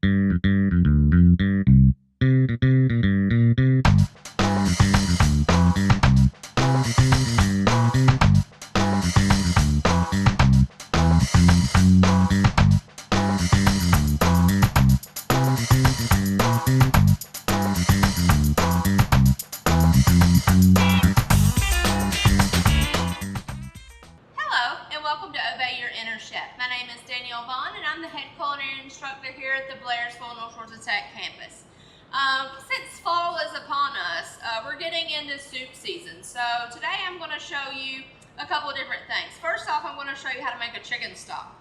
Hello, and welcome to Obey Your Inner Chef. My name is Danielle Vaughn, and I'm the head culinary instructor here at the Blairsville North Georgia Tech campus. Since fall is upon us, we're getting into soup season. So today I'm going to show you a couple of different things. First off, I'm going to show you how to make a chicken stock.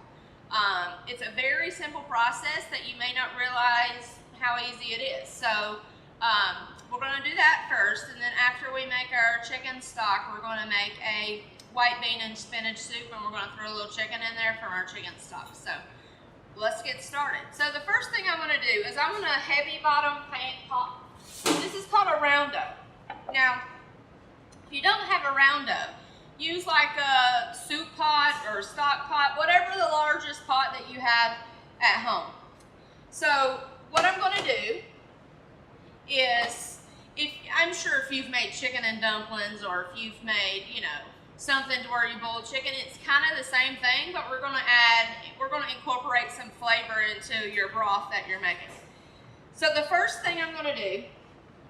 It's a very simple process that you may not realize how easy it is. So we're going to do that first, and then after we make our chicken stock, we're going to make a white bean and spinach soup, and we're going to throw a little chicken in there from our chicken stock. So let's get started. So the first thing I'm going to do is I'm going to heavy bottom pot. This is called a roundo. Now, if you don't have a roundo, use like a soup pot or a stock pot, whatever the largest pot that you have at home. So what I'm going to do is, I'm sure if you've made chicken and dumplings, or if you've made, something to where you boil chicken, it's kind of the same thing, but we're going to incorporate some flavor into your broth that you're making. So the first thing I'm going to do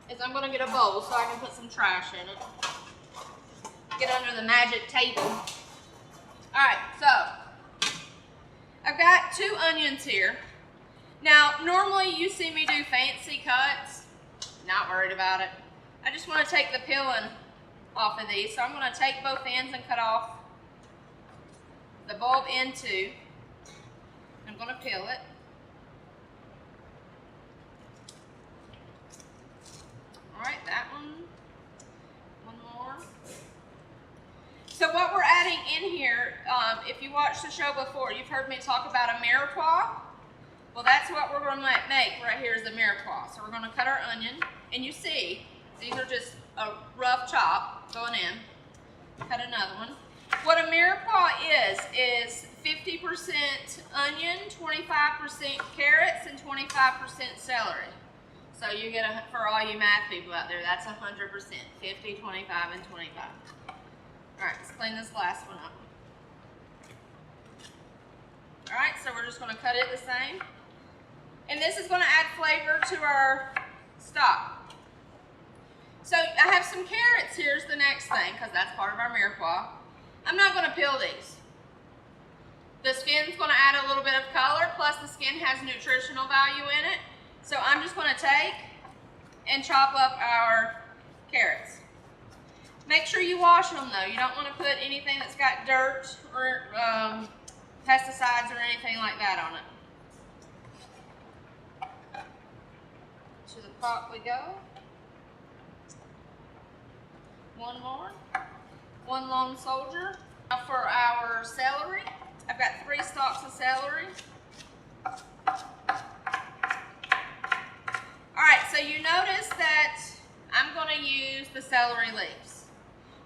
is I'm going to get a bowl so I can put some trash in it. Get under the magic table. Alright, so I've got 2 onions here. Now, normally you see me do fancy cuts. Not worried about it. I just want to take the peeling off of these. So I'm going to take both ends and cut off the bulb end too. I'm going to peel it. Alright, that one. One more. So what we're adding in here, if you watched the show before, you've heard me talk about a mirepoix. Well, that's what we're going to make right here is the mirepoix. So we're going to cut our onion, and you see, these are just a rough chop going in. Cut another one. What a mirepoix is 50% onion, 25% carrots, and 25% celery. So you get for all you math people out there, that's 100%. 50, 25, and 25. All right, let's clean this last one up. All right, so we're just going to cut it the same. And this is going to add flavor to our stock. So I have some carrots. Here's the next thing, because that's part of our mirepoix. I'm not going to peel these. The skin's going to add a little bit of color, plus the skin has nutritional value in it. So I'm just going to take and chop up our carrots. Make sure you wash them though. You don't want to put anything that's got dirt or pesticides or anything like that on it. To the pot we go. One more. One long soldier. Now for our celery, I've got 3 stalks of celery. Alright, so you notice that I'm going to use the celery leaves.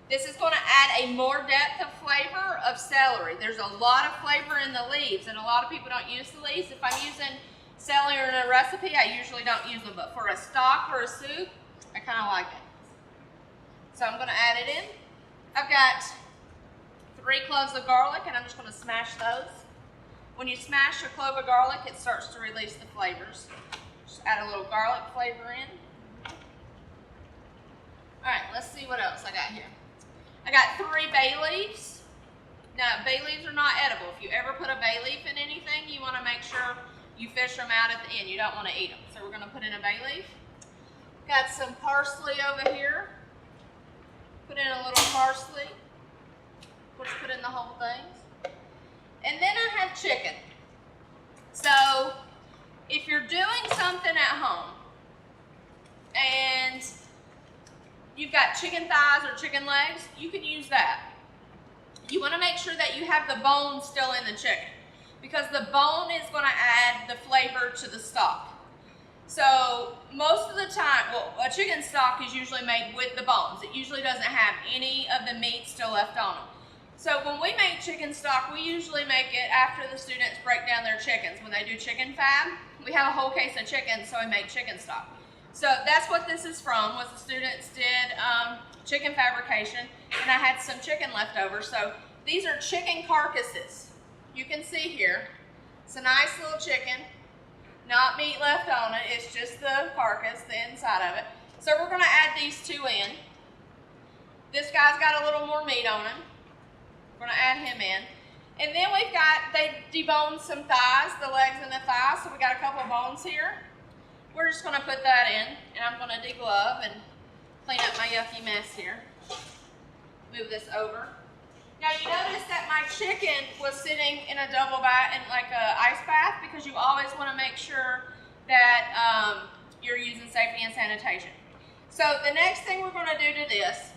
This is going to add a more depth of flavor of celery. There's a lot of flavor in the leaves, and a lot of people don't use the leaves. If I'm using celery in a recipe, I usually don't use them, but for a stock or a soup, I kind of like it. So I'm going to add it in. I've got 3 cloves of garlic, and I'm just going to smash those. When you smash a clove of garlic, it starts to release the flavors. Just add a little garlic flavor in. Alright, let's see what else I got here. I got 3 bay leaves. Now, bay leaves are not edible. If you ever put a bay leaf in anything, you want to make sure you fish them out at the end. You don't want to eat them. So we're going to put in a bay leaf. Got some parsley over here. Put in a little parsley. Of course, put in the whole thing. And then I have chicken. So, if you're doing something at home and you've got chicken thighs or chicken legs, you can use that. You want to make sure that you have the bone still in the chicken, because the bone is going to add the flavor to the stock. So most of the time, well, a chicken stock is usually made with the bones. It usually doesn't have any of the meat still left on them. So when we make chicken stock, we usually make it after the students break down their chickens. When they do chicken fab, we have a whole case of chicken, so we make chicken stock. So that's what this is from, was the students did chicken fabrication, and I had some chicken left over. So these are chicken carcasses. You can see here, it's a nice little chicken, not meat left on it, it's just the carcass, the inside of it. So we're gonna add these two in. This guy's got a little more meat on him. We're gonna add him in. And then we've got, they deboned some thighs, the legs and the thighs, so we got a couple bones here. We're just gonna put that in, and I'm gonna deglove and clean up my yucky mess here. Move this over. Now you notice that my chicken was sitting in a double bath, in like a ice bath, because you always wanna make sure that you're using safety and sanitation. So the next thing we're gonna do to this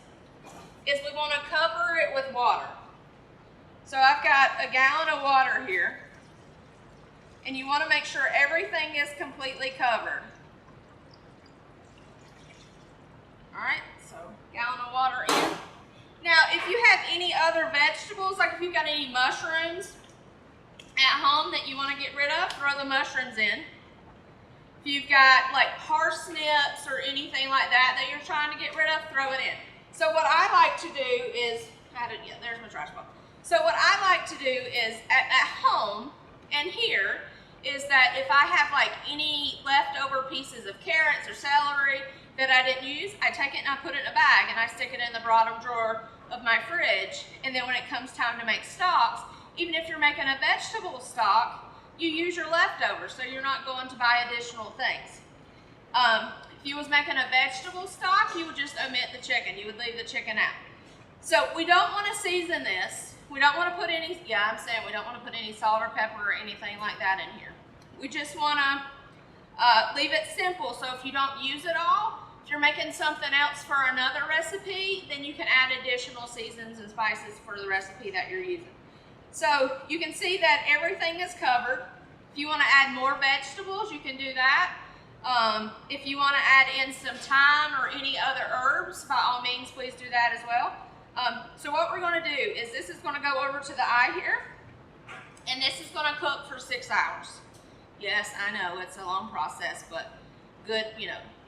is we wanna cover it with water. So I've got a gallon of water here, and you want to make sure everything is completely covered. All right, so gallon of water in. Now, if you have any other vegetables, like if you've got any mushrooms at home that you want to get rid of, throw the mushrooms in. If you've got like parsnips or anything like that that you're trying to get rid of, throw it in. So what I like to do is, there's my trash ball. So what I like to do is, at home and here, is that if I have like any leftover pieces of carrots or celery that I didn't use, I take it and I put it in a bag and I stick it in the bottom drawer of my fridge. And then when it comes time to make stocks, even if you're making a vegetable stock, you use your leftovers, so you're not going to buy additional things. If you was making a vegetable stock, you would just omit the chicken. You would leave the chicken out. So we don't want to season this. We don't want to put any, we don't want to put any salt or pepper or anything like that in here. We just want to leave it simple. So if you don't use it all, if you're making something else for another recipe, then you can add additional seasons and spices for the recipe that you're using. So you can see that everything is covered. If you want to add more vegetables, you can do that. If you want to add in some thyme or any other herbs, by all means, please do that as well. So what we're going to do is this is going to go over to the eye here, and this is going to cook for 6 hours. Yes, I know it's a long process, but good,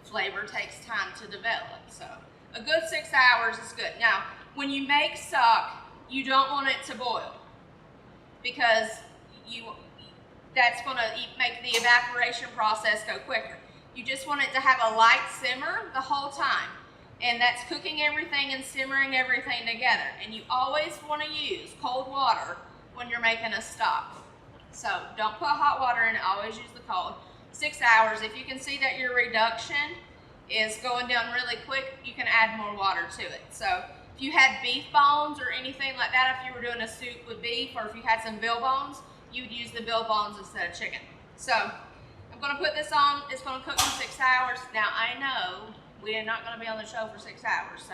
flavor takes time to develop. So a good 6 hours is good. Now, when you make stock, you don't want it to boil, because that's going to make the evaporation process go quicker. You just want it to have a light simmer the whole time. And that's cooking everything and simmering everything together. And you always want to use cold water when you're making a stock. So don't put hot water in it, always use the cold. 6 hours, if you can see that your reduction is going down really quick, you can add more water to it. So if you had beef bones or anything like that, if you were doing a soup with beef, or if you had some veal bones, you'd use the veal bones instead of chicken. So I'm going to put this on, it's going to cook for 6 hours. Now I know we are not going to be on the show for 6 hours, so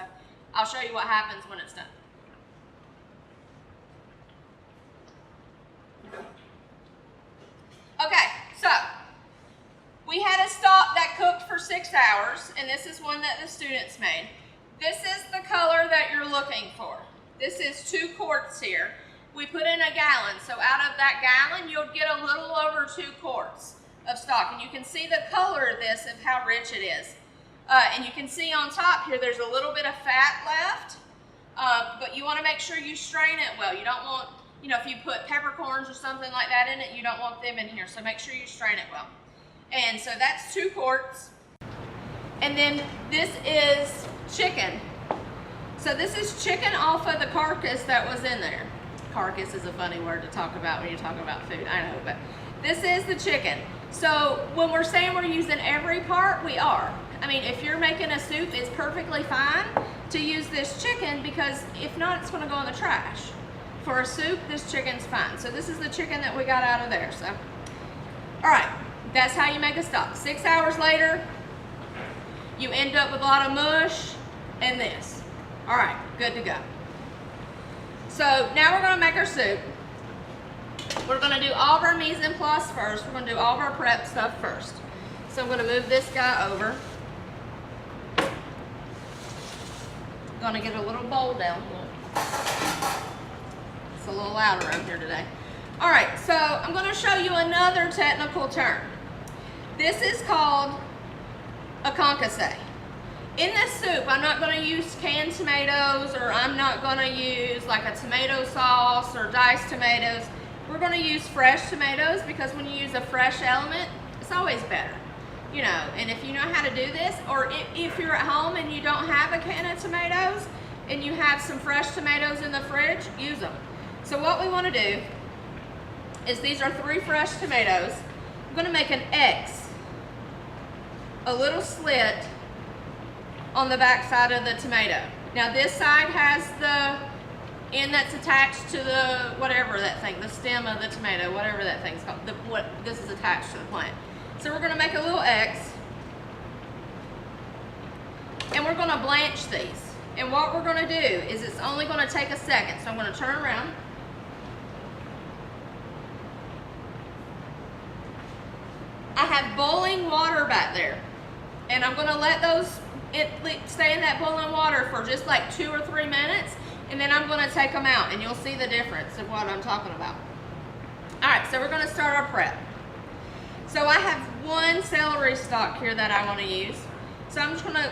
I'll show you what happens when it's done. Okay, so we had a stock that cooked for 6 hours, and this is one that the students made. This is the color that you're looking for. This is 2 quarts here. We put in a gallon, so out of that gallon, you'll get a little over 2 quarts of stock, and you can see the color of this and how rich it is. And you can see on top here, there's a little bit of fat left, but you want to make sure you strain it well. You don't want, if you put peppercorns or something like that in it, you don't want them in here. So make sure you strain it well. And so that's 2 quarts. And then this is chicken. So this is chicken off of the carcass that was in there. Carcass is a funny word to talk about when you talk about food, I know, but this is the chicken. So when we're saying we're using every part, we are. I mean, if you're making a soup, it's perfectly fine to use this chicken, because if not, it's going to go in the trash. For a soup, this chicken's fine. So this is the chicken that we got out of there. So, all right, that's how you make a stock. 6 hours later, you end up with a lot of mush and this. All right, good to go. So now we're going to make our soup. We're going to do all of our mise en place first. We're going to do all of our prep stuff first. So I'm going to move this guy over. Going to get a little bowl down here. It's a little louder over here today. All right, so I'm going to show you another technical term. This is called a concasse. In this soup, I'm not going to use canned tomatoes, or I'm not going to use like a tomato sauce or diced tomatoes. We're going to use fresh tomatoes, because when you use a fresh element, it's always better. You know, and if you know how to do this, or if you're at home and you don't have a can of tomatoes and you have some fresh tomatoes in the fridge, use them. So what we want to do is, these are 3 fresh tomatoes. I'm going to make an X, a little slit on the back side of the tomato. Now this side has the end that's attached to the whatever that thing, the stem of the tomato, whatever that thing's called. This is attached to the plant. So we're going to make a little X, and we're going to blanch these. And what we're going to do is, it's only going to take a second. So I'm going to turn around. I have boiling water back there, and I'm going to let those stay in that boiling water for just like 2 or 3 minutes, and then I'm going to take them out, and you'll see the difference of what I'm talking about. All right, so we're going to start our prep. So I have 1 celery stalk here that I want to use. So I'm just going to,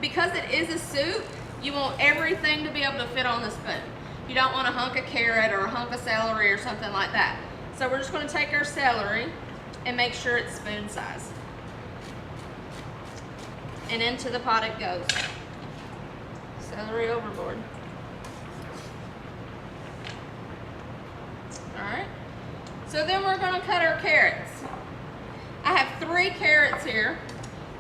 because it is a soup, you want everything to be able to fit on the spoon. You don't want a hunk of carrot or a hunk of celery or something like that. So we're just going to take our celery and make sure it's spoon size. And into the pot it goes. Celery overboard. Alright. So then we're going to cut our carrots. I have 3 carrots here,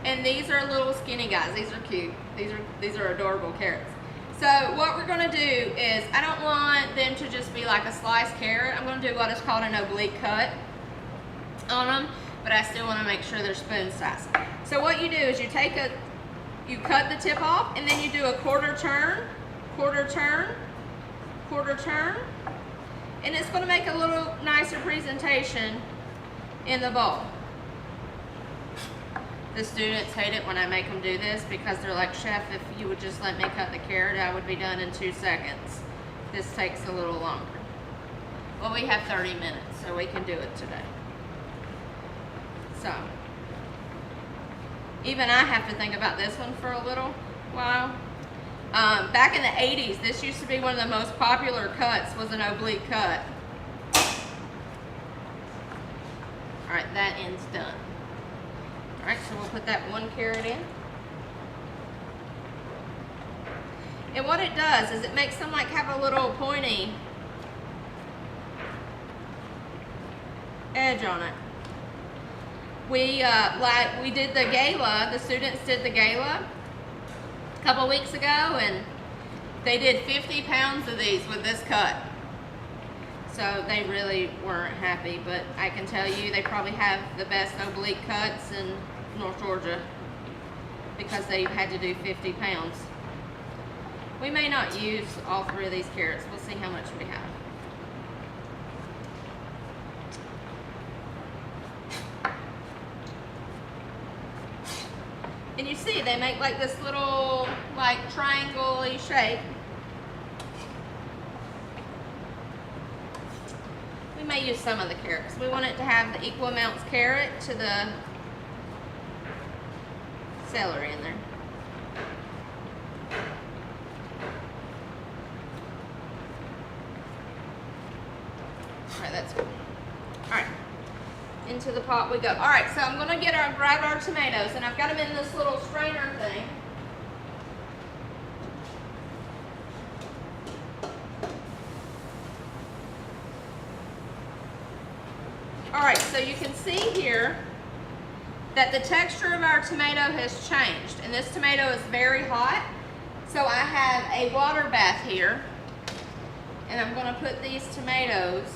and these are little skinny guys. These are cute. These are adorable carrots. So what we're going to do is, I don't want them to just be like a sliced carrot. I'm going to do what is called an oblique cut on them, but I still want to make sure they're spoon size. So what you do is, you cut the tip off, and then you do a quarter turn, quarter turn, quarter turn, and it's going to make a little nicer presentation in the bowl. The students hate it when I make them do this, because they're like, "Chef, if you would just let me cut the carrot, I would be done in 2 seconds. This takes a little longer." Well, we have 30 minutes, so we can do it today. So, even I have to think about this one for a little while. Back in the 80s, this used to be one of the most popular cuts, was an oblique cut. All right, that end's done. All right, so we'll put that 1 carrot in. And what it does is, it makes them like have a little pointy edge on it. We did the gala, the students did the gala a couple weeks ago, and they did 50 pounds of these with this cut. So they really weren't happy, but I can tell you they probably have the best oblique cuts in North Georgia, because they had to do 50 pounds. We may not use all 3 of these carrots. We'll see how much we have. And you see, they make like this little, like, triangle-y shape. We may use some of the carrots. We want it to have the equal amounts carrot to the celery in there. Alright, that's good. Alright, into the pot we go. Alright, so I'm going to grab our tomatoes, and I've got them in this little strainer thing. Alright, so you can see here that the texture of our tomato has changed, and this tomato is very hot. So I have a water bath here, and I'm going to put these tomatoes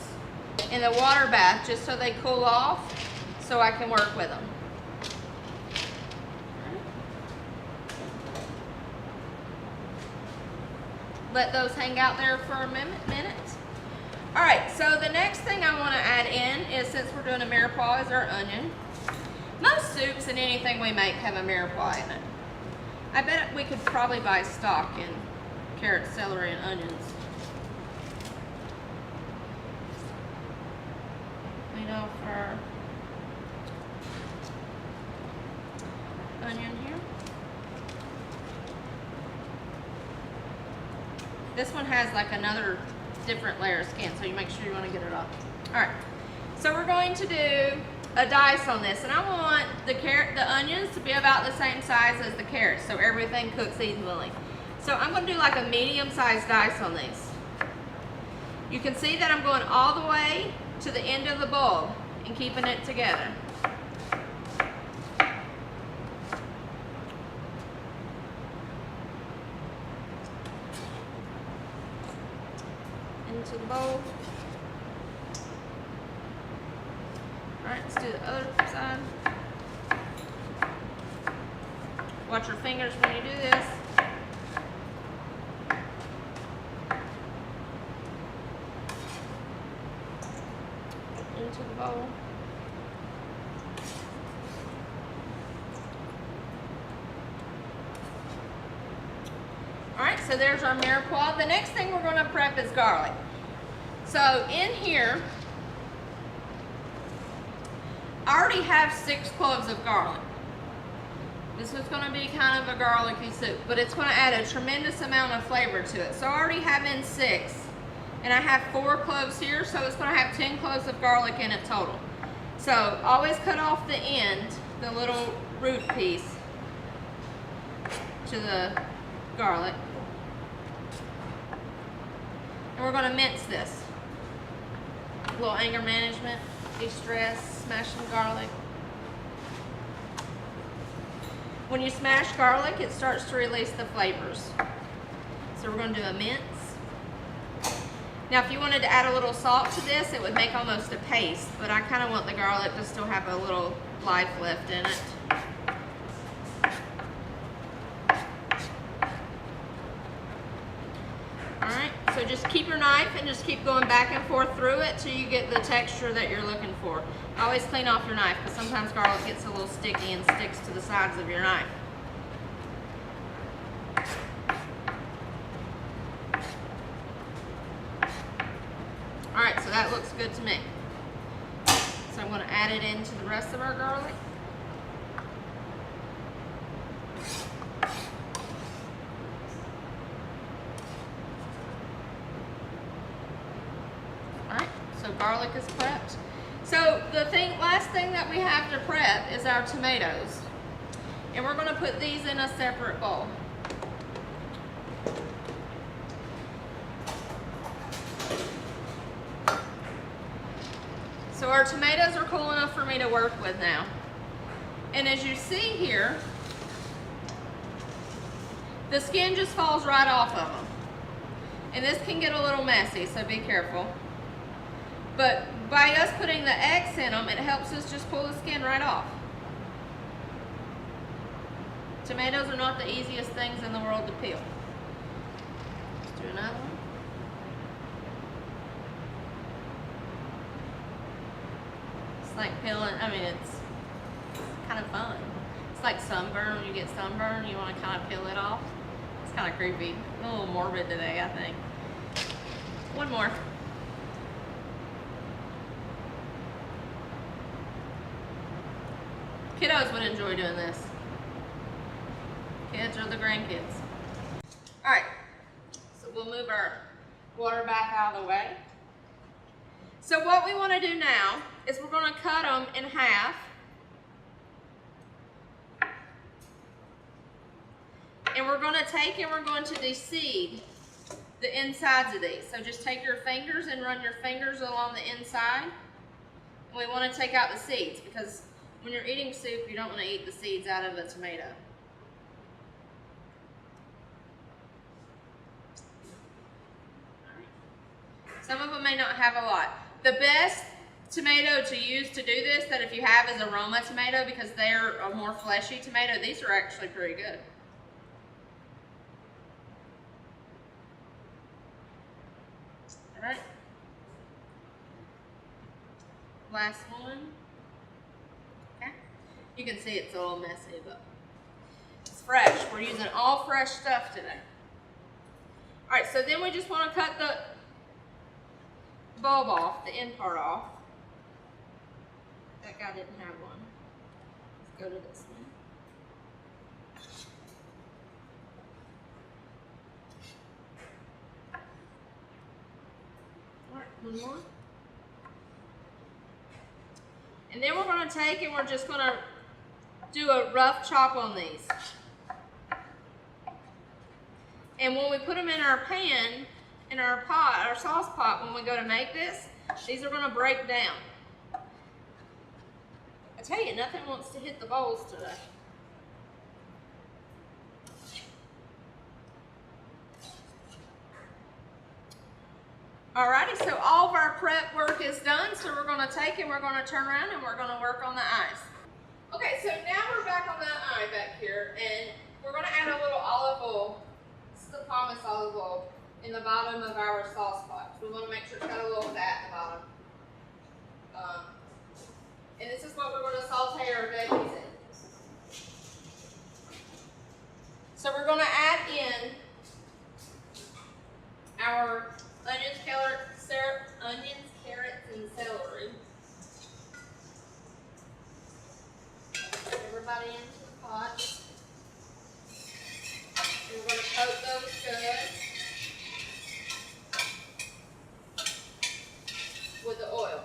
in the water bath just so they cool off, so I can work with them. Let those hang out there for a minute. Alright, so the next thing I want to add in is, since we're doing a mirepoix, is our onion. Most soups and anything we make have a mirepoix in it. I bet we could probably buy stock in carrots, celery, and onions. off our onion here. This one has like another different layer of skin, so you make sure you want to get it off. All right, so we're going to do a dice on this, and I want the onions to be about the same size as the carrots, so everything cooks evenly. So I'm going to do like a medium-sized dice on these. You can see that I'm going all the way to the end of the bulb and keeping it together. Into the bowl. Alright, let's do the other side. Watch your fingers when you do this. Into the bowl. Alright, so there's our mirepoix. The next thing we're going to prep is garlic. So in here, I already have 6 cloves of garlic. This is going to be kind of a garlicky soup, but it's going to add a tremendous amount of flavor to it. So I already have in 6, and I have 4 cloves here, so it's going to have 10 cloves of garlic in it total. So always cut off the end, the little root piece, to the garlic. And we're going to mince this. A little anger management, de-stress, smash some garlic. When you smash garlic, it starts to release the flavors. So we're going to do a mince. Now if you wanted to add a little salt to this, it would make almost a paste, but I kind of want the garlic to still have a little life left in it. Alright, so just keep your knife and just keep going back and forth through it till you get the texture that you're looking for. Always clean off your knife, because sometimes garlic gets a little sticky and sticks to the sides of your knife. Alright, so that looks good to me. So I'm going to add it into the rest of our garlic. Alright, so garlic is prepped. So the last thing that we have to prep is our tomatoes. And we're going to put these in a separate bowl. So our tomatoes are cool enough for me to work with now. And as you see here, the skin just falls right off of them. And this can get a little messy, so be careful. But by us putting the X in them, it helps us just pull the skin right off. Tomatoes are not the easiest things in the world to peel. Let's do another one. It's like peeling, I mean, it's kind of fun. It's like sunburn. When you get sunburn, you want to kind of peel it off. It's kind of creepy. A little morbid today, I think. One more. Kiddos would enjoy doing this. Kids or the grandkids. Alright, so we'll move our water bath out of the way. So what we want to do now is we're going to cut them in half. And we're going to take and we're going to de-seed the insides of these. So just take your fingers and run your fingers along the inside. And we want to take out the seeds, because when you're eating soup, you don't want to eat the seeds out of a tomato. Some of them may not have a lot. The best tomato to use to do this, that if you have, is a Roma tomato, because they're a more fleshy tomato. These are actually pretty good. All right. Last one. Okay. You can see it's a little messy, but it's fresh. We're using all fresh stuff today. All right, so then we just want to cut the bulb off, the end part off. that guy didn't have one. Let's go to this one. All right, one more. And then we're going to take and we're just going to do a rough chop on these. And when we put them in our pan, in our pot, our sauce pot, when we go to make this, these are going to break down. I tell you, nothing wants to hit the bowls today. Alrighty, so all of our prep work is done, so we're going to take and we're going to turn around and we're going to work on the eyes. Okay, so now we're back on that eye back here, and we're going to add a little olive oil. This is the Thomas olive oil in the bottom of our sauce pot. We want to make sure it's got a little fat in the bottom. And this is what we're going to saute our veggies in. So we're going to add in our onions, carrots, and celery. Put everybody into the pot. And we're going to coat those good with the oil.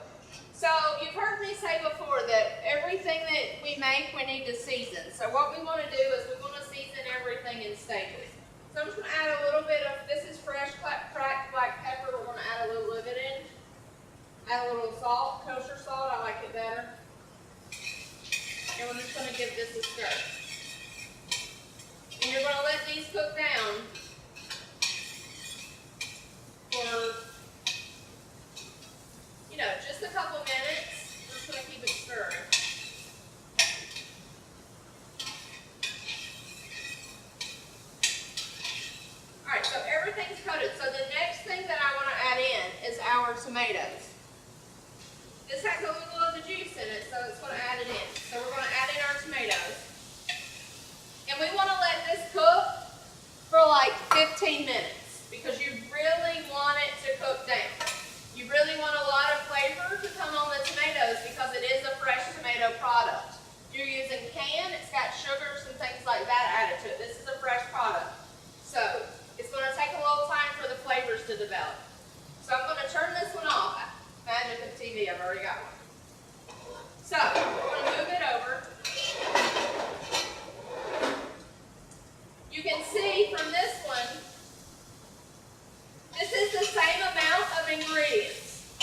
So you've heard me say before that everything that we make, we need to season. So what we want to do is we want to season everything in stages. So I'm just going to add a little bit of, this is fresh cracked black pepper. We're going to add a little of it in. Add a little salt, kosher salt, I like it better. And we're just going to give this a stir. And you're going to let these cook down for, you know, just a couple minutes. We're just going to keep it stirring. Alright, so everything's coated. So the next thing that I want to add in is our tomatoes. This has a little of the juice in it, so it's going to add it in. So we're going to add in our tomatoes. And we want to let this cook for like 15 minutes because you really want it to cook down. You really want a lot of flavor to come on the tomatoes because it is a fresh tomato product. You're using canned, it's got sugars and things like that added to it. This is a fresh product. So it's going to take a little time for the flavors to develop. So I'm going to turn this one off. Magic of TV, I've already got one. So we're going to move it over. You can see from this one, this is the same amount of ingredients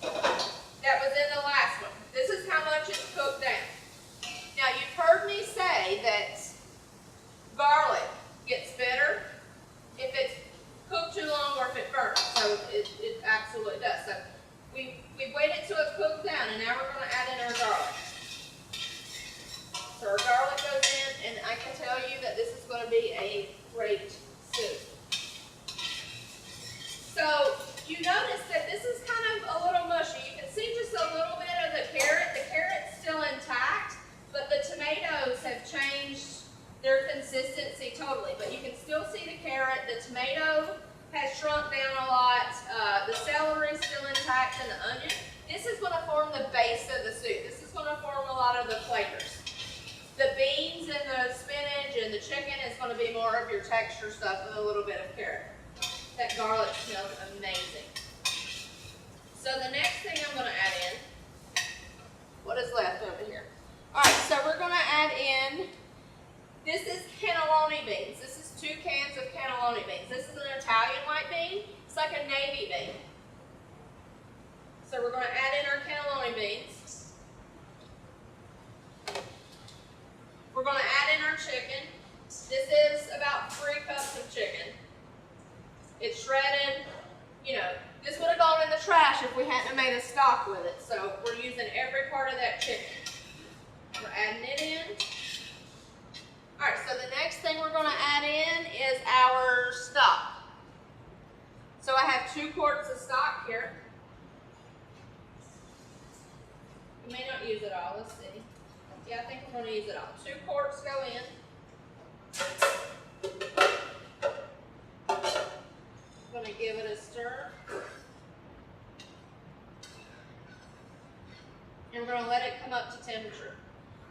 that was in the last one. This is how much it's cooked down. Now you've heard me say that garlic gets bitter if it's cooked too long or if it burns. So it absolutely does. So we waited till it cooked down, and now we're going to add in our garlic. So our garlic goes in, and I can tell you that this is going to be a great soup. So you notice that this is kind of a little mushy. You can see just a little bit of the carrot. The carrot's still intact, but the tomatoes have changed their consistency totally. But you can still see the carrot. The tomato has shrunk down a lot. The celery is still intact, and the onion. This is going to form the base of the soup. This is going to form a lot of the flavors. The beans and the spinach and the chicken is going to be more of your texture stuff with a little bit of carrot. That garlic smells amazing. So the next thing I'm going to add in, what is left over here? Alright, so we're going to add in, this is cannelloni beans. This is 2 cans of cannelloni beans. This is an Italian white bean. It's like a navy bean. So we're going to add in our cannelloni beans. We're going to add in our chicken. This is about 3 cups of chicken. It's shredded. You know, this would have gone in the trash if we hadn't made a stock with it. So we're using every part of that chicken. We're adding it in. Alright, so the next thing we're going to add in is our stock. So I have 2 quarts of stock here. We may not use it all. Let's see. Yeah, I think we're going to use it all. 2 quarts go in. I'm going to give it a stir. And we're going to come up to temperature.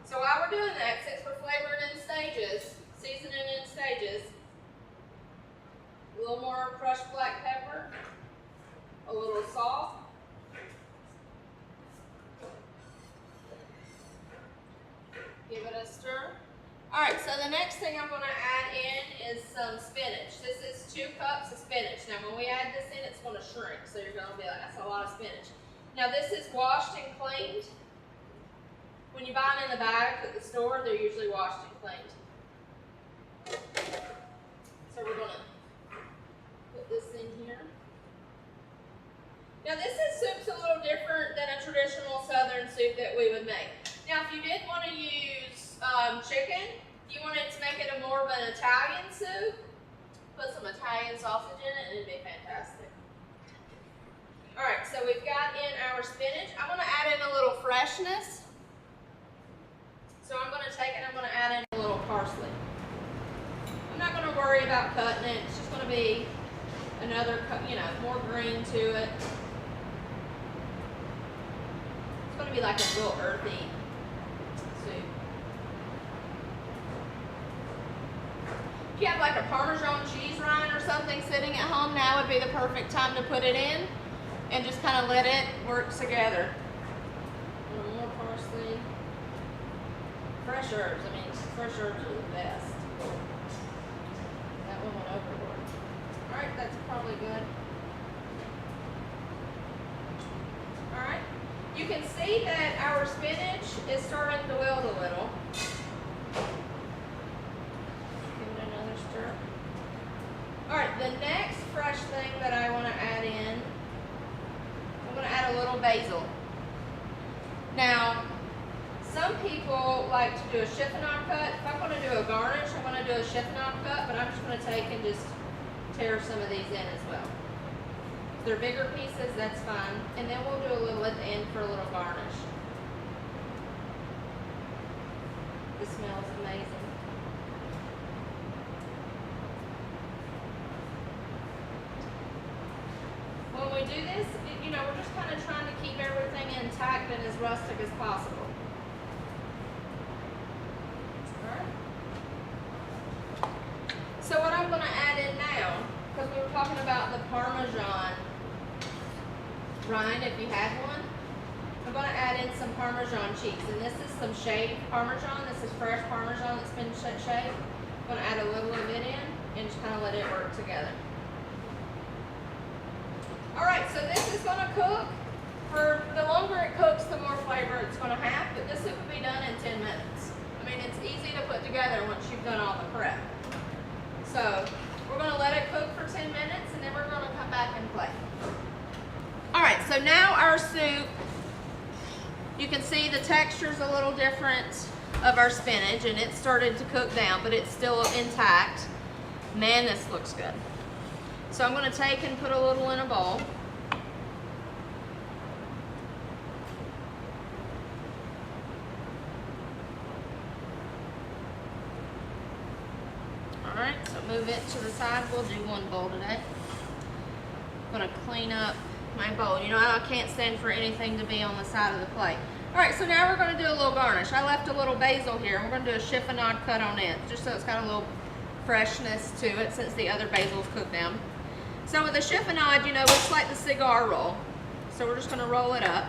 So while we're doing that, since we're flavoring in stages, seasoning in stages, a little more crushed black pepper, a little salt, give it a stir. Alright, so the next thing I'm going to add in is some spinach. This is 2 cups of spinach. Now when we add this in, it's going to shrink, so you're going to be like, that's a lot of spinach. Now this is washed and cleaned. When you buy them in the bags at the store, they're usually washed and cleaned. So we're going to put this in here. Now this soup's a little different than a traditional southern soup that we would make. Now if you did want to use chicken, you wanted to make it more of an Italian soup, put some Italian sausage in it and it'd be fantastic. Alright, so we've got in our spinach. I'm going to add in a little freshness. So I'm going to take it and I'm going to add in a little parsley. I'm not going to worry about cutting it. It's just going to be another, more green to it. It's going to be like a real earthy soup. If you have like a Parmesan cheese rind or something sitting at home, now would be the perfect time to put it in and just kind of let it work together. A little more parsley. Fresh herbs, fresh herbs are the best. That one went overboard. Alright, that's probably good. Alright, you can see that our spinach is starting to wilt a little. Give it another stir. Alright, the next fresh thing that I want to add in, I'm going to add a little basil. Now, some people like to do a chiffonade cut. If I'm going to do a garnish, I'm going to do a chiffonade cut, but I'm just going to take and just tear some of these in as well. If they're bigger pieces, that's fine. And then we'll do a little at the end for a little garnish. This smells amazing. When we do this, we're just kind of trying to keep everything intact and as rustic as possible. So what I'm going to add in now, because we were talking about the Parmesan rind, if you had one, I'm going to add in some Parmesan cheese. And this is some shaved Parmesan. This is fresh Parmesan that's been shaved. I'm going to add a little bit in and just kind of let it work together. Alright, so this is going to cook. For the longer it cooks, the more flavor it's going to have. But this soup will be done in 10 minutes. It's easy to put together once you've done all the prep. So we're going to let it cook for 10 minutes and then we're going to come back and play. Alright, so now our soup, you can see the texture's a little different of our spinach and it started to cook down, but it's still intact. Man, this looks good. So I'm going to take and put a little in a bowl. Alright, so move it to the side. We'll do one bowl today. I'm going to clean up my bowl. I can't stand for anything to be on the side of the plate. Alright, so now we're going to do a little garnish. I left a little basil here. We're going to do a chiffonade cut on it, just so it's got a little freshness to it since the other basil's cooked down. So with the chiffonade, it's like the cigar roll. So we're just going to roll it up.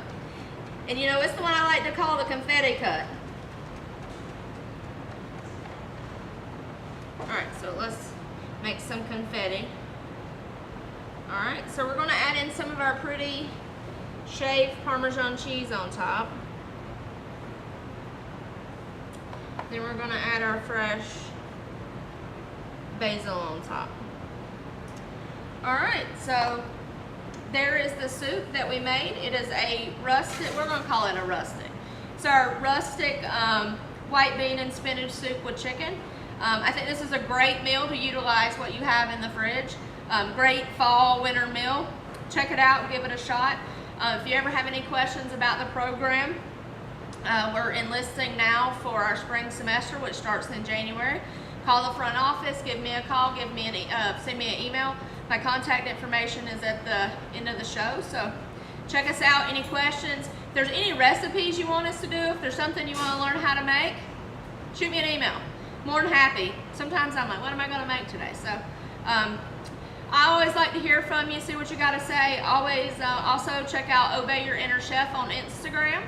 And it's the one I like to call the confetti cut. Alright, so let's make some confetti. Alright, so we're going to add in some of our pretty shaved Parmesan cheese on top. Then we're going to add our fresh basil on top. Alright, so there is the soup that we made. It is a rustic, we're going to call it a rustic. It's our rustic white bean and spinach soup with chicken. I think this is a great meal to utilize what you have in the fridge. Great fall, winter meal. Check it out, give it a shot. If you ever have any questions about the program, we're enlisting now for our spring semester, which starts in January. Call the front office, give me a call, send me an email. My contact information is at the end of the show, so check us out. Any questions? If there's any recipes you want us to do, if there's something you want to learn how to make, shoot me an email. More than happy. Sometimes I'm like, what am I going to make today? So I always like to hear from you, see what you got to say. Always also check out Obey Your Inner Chef on Instagram.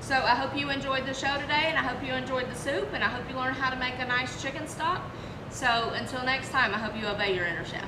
So I hope you enjoyed the show today, and I hope you enjoyed the soup, and I hope you learned how to make a nice chicken stock. So until next time, I hope you obey your inner chef.